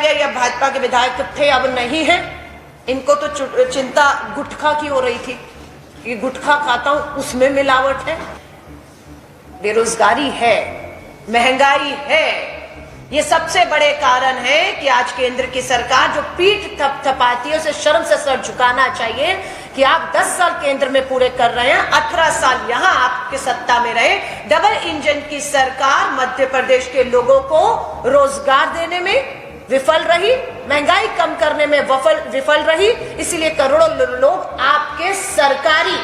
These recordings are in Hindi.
गया या भाजपा के विधायक थे अब नहीं है, इनको तो चिंता गुटखा की हो रही थी कि गुटखा खाता हूं उसमें मिलावट है। बेरोजगारी है, महंगाई है, ये सबसे बड़े कारण है कि आज केंद्र की सरकार जो पीठ थपथपाती है उसे शर्म से सर झुकाना चाहिए कि आप 10 साल केंद्र में पूरे कर रहे हैं, 18 साल यहां आपके सत्ता में रहे। डबल इंजन की सरकार मध्य प्रदेश के लोगों को रोजगार देने में विफल रही, महंगाई कम करने में विफल रही, इसीलिए करोड़ों लोग आपके सरकारी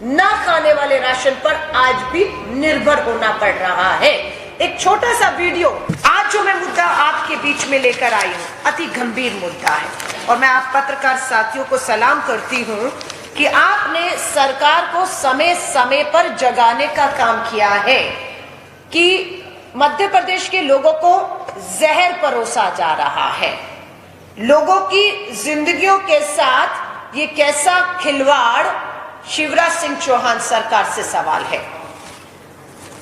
ना खाने वाले राशन पर आज भी निर्भर होना पड़ रहा है। एक छोटा सा वीडियो आज जो मैं मुद्दा आपके बीच में लेकर आई हूं, अति गंभीर मुद्दा है और मैं आप पत्रकार साथियों को सलाम करती हूं कि आपने सरकार को समय समय पर जगाने का काम किया है कि मध्य प्रदेश के लोगों को जहर परोसा जा रहा है। लोगों की जिंदगियों के साथ ये कैसा खिलवाड़, शिवराज सिंह चौहान सरकार से सवाल है।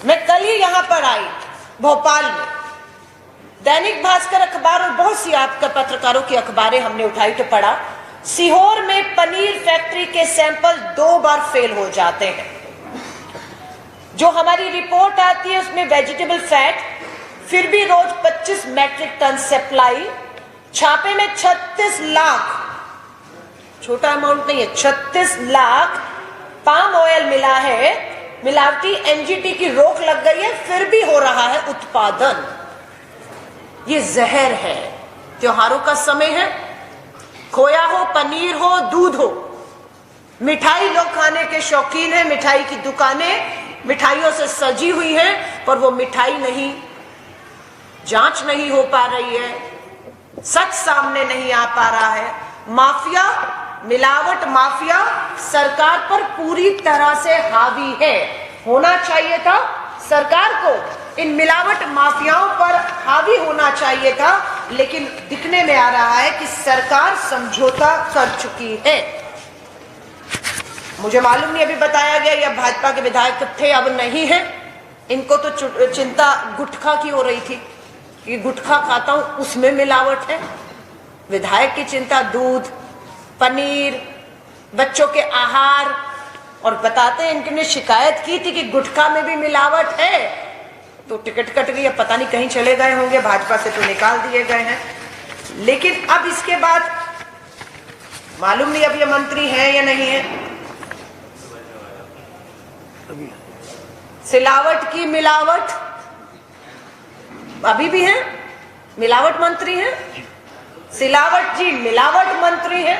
मैं कल ही यहां पर आई भोपाल में, दैनिक भास्कर अखबार और बहुत सी आपका पत्रकारों की अखबारें हमने उठाई तो पढ़ा, सीहोर में पनीर फैक्ट्री के सैंपल 2 बार फेल हो जाते हैं। जो हमारी रिपोर्ट आती है उसमें वेजिटेबल फैट फिर भी रोज 25 मैट्रिक टन सप्लाई, छापे में 36 लाख, छोटा अमाउंट नहीं है, 36 लाख पाम ऑयल मिला है, मिलावटी एनजीटी की रोक लग गई है, फिर भी हो रहा है उत्पादन। ये जहर है। त्योहारों का समय है, खोया हो, पनीर हो, दूध हो, मिठाई लोग खाने के शौकीन हैं, मिठाई की दुकानें मिठाइयों से सजी हुई हैं, पर वो मिठाई नहीं, जांच नहीं हो पा रही है, सच सामने नहीं आ पा रहा है। माफिया, मिलावट माफिया सरकार पर पूरी तरह से हावी है। होना चाहिए था सरकार को इन मिलावट माफियाओं पर हावी होना चाहिए था, लेकिन दिखने में आ रहा है कि सरकार समझौता कर चुकी है। मुझे मालूम नहीं, अभी बताया गया या भाजपा के विधायक थे अब नहीं है, इनको तो चिंता गुटखा की हो रही थी कि गुटखा खाता हूं उसमें मिलावट है। विधायक की चिंता दूध, पनीर, बच्चों के आहार, और बताते हैं इनने शिकायत की थी कि गुटखा में भी मिलावट है, तो टिकट कट गई, पता नहीं कहीं चले गए होंगे, भाजपा से तो निकाल दिए गए हैं। लेकिन अब इसके बाद मालूम नहीं अब ये मंत्री हैं या नहीं है। सिलावट की मिलावट अभी भी है, मिलावट मंत्री है, सिलावट जी मिलावट मंत्री है।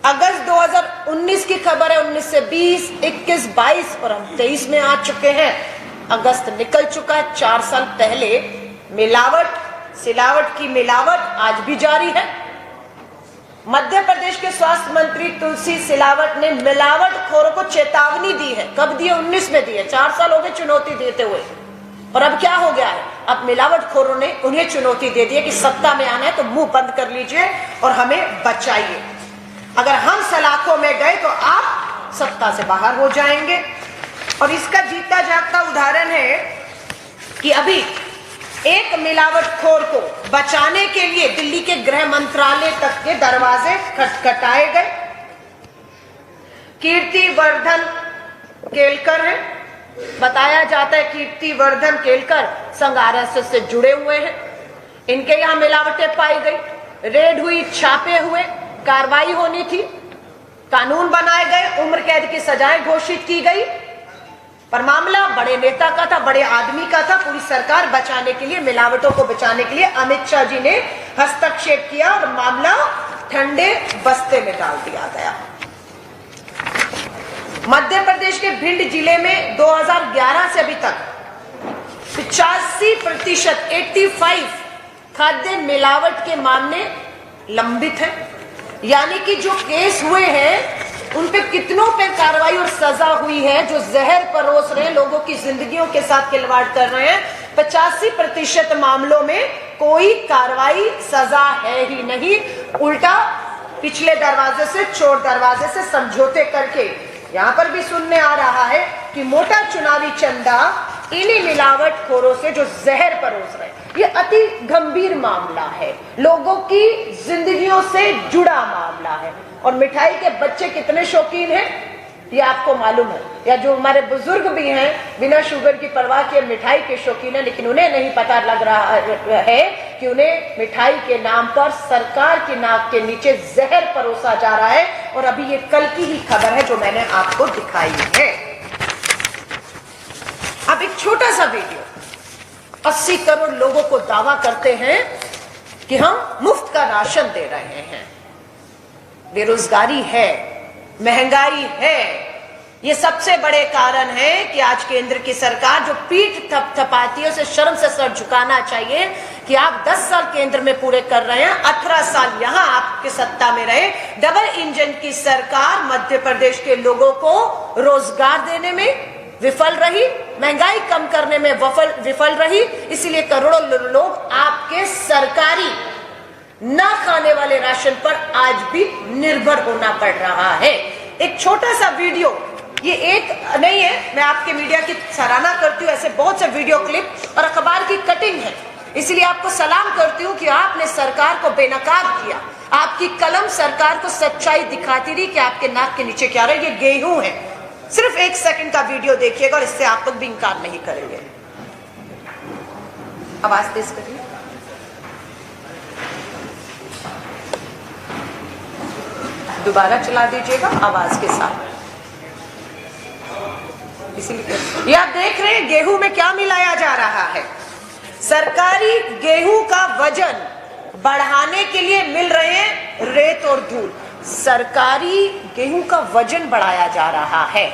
अगस्त 2019 की खबर है, 19 से 20, 21, 22 और हम 23 में आ चुके हैं। अगस्त निकल चुका है, 4 साल पहले मिलावट, सिलावट की मिलावट आज भी जारी है। मध्य प्रदेश के स्वास्थ्य मंत्री तुलसी सिलावट ने मिलावट खोरों को चेतावनी दी है। कब दी है? 19 में दी है। 4 साल हो गए चुनौती देते हुए, और अब क्या हो गया है? अब मिलावट खोरों ने उन्हें चुनौती दे दी है कि सत्ता में आना है तो मुंह बंद कर लीजिए और हमें बचाइए। अगर हम सलाखों में गए तो आप सत्ता से बाहर हो जाएंगे। और इसका जीता जागता उदाहरण है कि अभी एक मिलावटखोर को बचाने के लिए दिल्ली के गृह मंत्रालय तक के दरवाजे खटखटाए गए। कीर्तिवर्धन केलकर है, बताया जाता है कीर्तिवर्धन केलकर संघ आरएसएस से जुड़े हुए हैं। इनके यहां मिलावटें पाई गई, रेड हुई, छापे हुए, कार्रवाई होनी थी, कानून बनाए गए, उम्र कैद की सजाएं घोषित की गई, पर मामला बड़े नेता का था, बड़े आदमी का था। पूरी सरकार बचाने के लिए, मिलावटों को बचाने के लिए अमित शाह जी ने हस्तक्षेप किया और मामला ठंडे बस्ते में डाल दिया गया। मध्य प्रदेश के भिंड जिले में 2011 से अभी तक 85% 85 खाद्य मिलावट के मामले लंबित हैं। यानी कि जो केस हुए हैं उन पे कितनों पे कार्रवाई और सजा हुई है, जो जहर परोस रहे हैं, लोगों की जिंदगियों के साथ खिलवाड़ कर रहे हैं। 85% मामलों में कोई कार्रवाई, सजा है ही नहीं, उल्टा पिछले दरवाजे से, चोर दरवाजे से समझौते करके यहां पर भी सुनने आ रहा है कि मोटा चुनावी चंदा इन्हीं मिलावटखोरों से जो जहर परोस रहे हैं। ये अति गंभीर मामला है, लोगों की जिंदगियों से जुड़ा मामला है। और मिठाई के बच्चे कितने शौकीन हैं ये आपको मालूम है, या जो हमारे बुजुर्ग भी हैं बिना शुगर की परवाह किए मिठाई के शौकीन है, लेकिन उन्हें नहीं पता लग रहा है कि उन्हें मिठाई के नाम पर सरकार की नाक के नीचे जहर परोसा जा रहा है। और अभी ये कल की ही खबर है जो मैंने आपको दिखाई है। अब एक छोटा सा वीडियो, 80 करोड़ लोगों को दावा करते हैं कि हम मुफ्त का राशन दे रहे हैं। बेरोजगारी है, महंगाई है, ये सबसे बड़े कारण है कि आज केंद्र की सरकार जो पीठ थपथपाती है उसे शर्म से सर झुकाना चाहिए कि आप 10 साल केंद्र में पूरे कर रहे हैं, 18 साल यहां आपके सत्ता में रहे। डबल इंजन की सरकार मध्य प्रदेश के लोगों को रोजगार देने में विफल रही, महंगाई कम करने में विफल रही, इसलिए करोड़ों लोग आपके सरकारी ना खाने वाले राशन पर आज भी निर्भर होना पड़ रहा है। एक छोटा सा वीडियो, ये एक नहीं है, मैं आपके मीडिया की सराहना करती हूँ, ऐसे बहुत से वीडियो क्लिप और अखबार की कटिंग है, इसलिए आपको सलाम करती हूँ कि आपने सरकार को बेनकाब किया, आपकी कलम सरकार को सच्चाई दिखाती रही कि आपके नाक के नीचे क्या रहा है। ये गेहूं है, सिर्फ 1 सेकंड का वीडियो देखिएगा और इससे आप लोग भी इंकार नहीं करेंगे। आवाज तेज करिए। दोबारा चला दीजिएगा आवाज के साथ। इसीलिए ये आप देख रहे हैं गेहूं में क्या मिलाया जा रहा है। सरकारी गेहूं का वजन बढ़ाने के लिए मिल रहे हैं रेत और धूल। सरकारी गेहूं का वजन बढ़ाया जा रहा है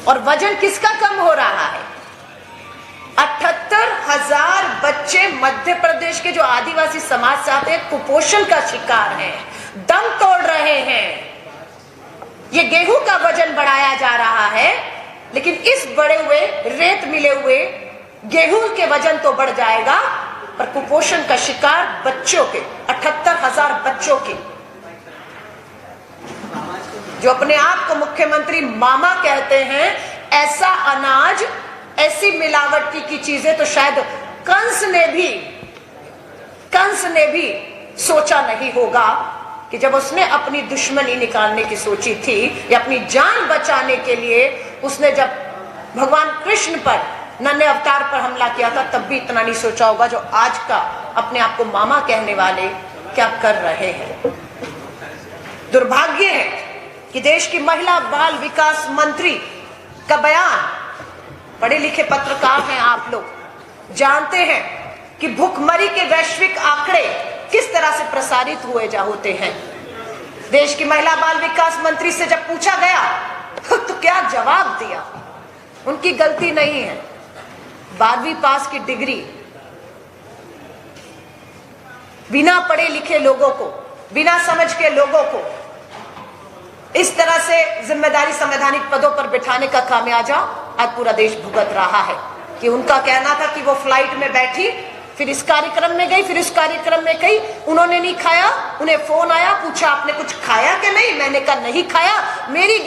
और वजन किसका कम हो रहा है? 78,000 बच्चे मध्य प्रदेश के जो आदिवासी समाज से आते हैं कुपोषण का शिकार हैं, दम तोड़ रहे हैं। ये गेहूं का वजन बढ़ाया जा रहा है, लेकिन इस बढ़े हुए रेत मिले हुए गेहूं के वजन तो बढ़ जाएगा, पर कुपोषण का शिकार बच्चों के 78,000 बच्चों के, जो अपने आप को मुख्यमंत्री मामा कहते हैं, ऐसा अनाज, ऐसी मिलावटी की चीजें तो शायद कंस ने भी सोचा नहीं होगा कि जब उसने अपनी दुश्मनी निकालने की सोची थी या अपनी जान बचाने के लिए उसने जब भगवान कृष्ण पर नन्हे अवतार पर हमला किया था, तब भी इतना नहीं सोचा होगा जो आज का अपने आप को मामा कहने वाले क्या कर रहे हैं। दुर्भाग्य है कि देश की महिला बाल विकास मंत्री का बयान, पढ़े लिखे पत्रकार हैं आप लोग, जानते हैं कि भूखमरी के वैश्विक आंकड़े किस तरह से प्रसारित होते हैं। देश की महिला बाल विकास मंत्री से जब पूछा गया तो क्या जवाब दिया। उनकी गलती नहीं है, 12वीं पास की डिग्री बिना पढ़े लिखे लोगों को, बिना समझ के लोगों को इस तरह से जिम्मेदारी संवैधानिक पदों पर बिठाने का खामियाजा आज पूरा देश भुगत रहा है। कि उनका कहना था कि वो फ्लाइट में बैठी, फिर इस कार्यक्रम में गई, फिर इस कार्यक्रम में गई, उन्होंने नहीं खाया, उन्हें फोन आया, पूछा आपने कुछ खाया कि नहीं, मैंने कहा नहीं खाया। मेरी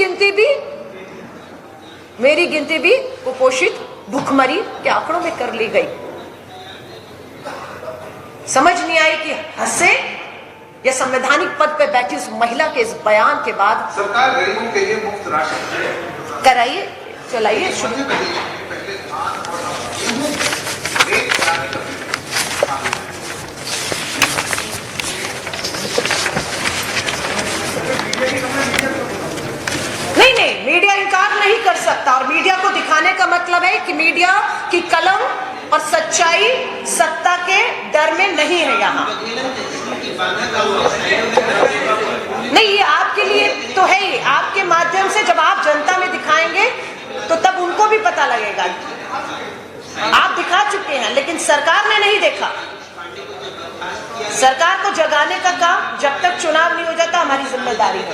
गिनती भी कुपोषित भूखमरी के आंकड़ों में कर ली गई। समझ नहीं आई कि हंसे या संवैधानिक पद पे बैठी उस महिला के इस बयान के बाद। सरकार गरीबों के लिए मुफ्त राशन कराइए, चलाइए। नहीं, मीडिया इनकार नहीं कर सकता, और मीडिया को दिखाने का मतलब है कि मीडिया की कलम और सच्चाई सत्ता के डर में नहीं है। यहाँ नहीं, ये आपके लिए तो है ही, आपके माध्यम से जब आप जनता में दिखाएंगे तो तब उनको भी पता लगेगा। आप दिखा चुके हैं, लेकिन सरकार ने नहीं देखा। सरकार को जगाने का काम जब तक चुनाव नहीं हो जाता हमारी जिम्मेदारी है।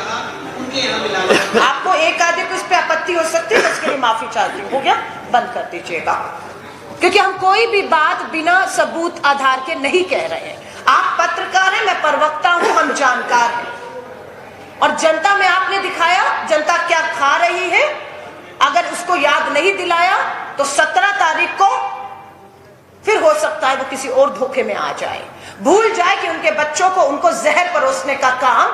आपको एक आधे को इस पे आपत्ति हो सकती है, तो उसके लिए माफी चाहती हूँ। हो गया, बंद कर दीजिएगा, क्योंकि हम कोई भी बात बिना सबूत आधार के नहीं कह रहे हैं। आप पत्रकार हैं, मैं प्रवक्ता हूं, हम जानकार हैं, और जनता में आपने दिखाया जनता क्या खा रही है। अगर उसको याद नहीं दिलाया तो 17 तारीख को फिर हो सकता है वो किसी और धोखे में आ जाए, भूल जाए कि उनके बच्चों को उनको जहर परोसने का काम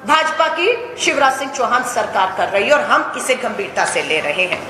भाजपा की शिवराज सिंह चौहान सरकार कर रही है और हम इसे गंभीरता से ले रहे हैं।